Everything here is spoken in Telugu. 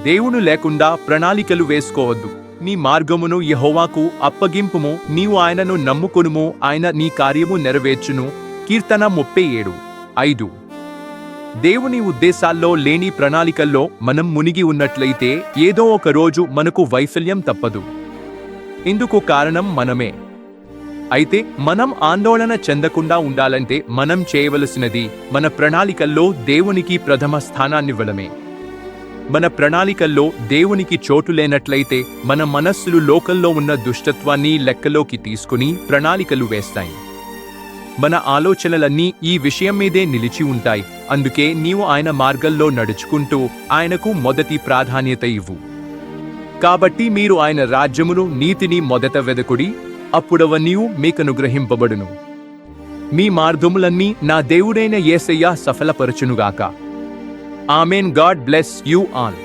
దేవుడు లేకుండా ప్రణాళికలు వేసుకోవద్దు. నీ మార్గమును యెహోవాకు అప్పగింపుము, నీవు ఆయనను నమ్ముకొనుము, ఆయన నీ కార్యము నెరవేర్చును. కీర్తన 37:5. దేవుని ఉద్దేశాల్లో లేని ప్రణాళికల్లో మనం మునిగి ఉన్నట్లయితే ఏదో ఒక రోజు మనకు వైఫల్యం తప్పదు. ఇందుకు కారణం మనమే. అయితే మనం ఆందోళన చెందకుండా ఉండాలంటే మనం చేయవలసినది మన ప్రణాళికల్లో దేవునికి ప్రథమ స్థానాన్నివ్వడమే. మన ప్రణాళికల్లో దేవునికి చోటు లేనట్లయితే మన మనస్సులు లోకంలో ఉన్న దుష్టత్వాన్ని లెక్కలోకి తీసుకుని ప్రణాళికలు వేస్తాయి. మన ఆలోచనలన్నీ ఈ విషయం మీదే నిలిచి ఉంటాయి. అందుకే నీవు ఆయన మార్గంలో నడుచుకుంటూ ఆయనకు మొదటి ప్రాధాన్యత ఇవ్వు. కాబట్టి మీరు ఆయన రాజ్యమును నీతిని మొదట వెదకుడి, అప్పుడవన్నీయు మీకనుగ్రహింపబడును. మీ మార్గములన్నీ నా దేవుడైన యేసయ్య సఫలపరచునుగాక. Amen. God bless you all.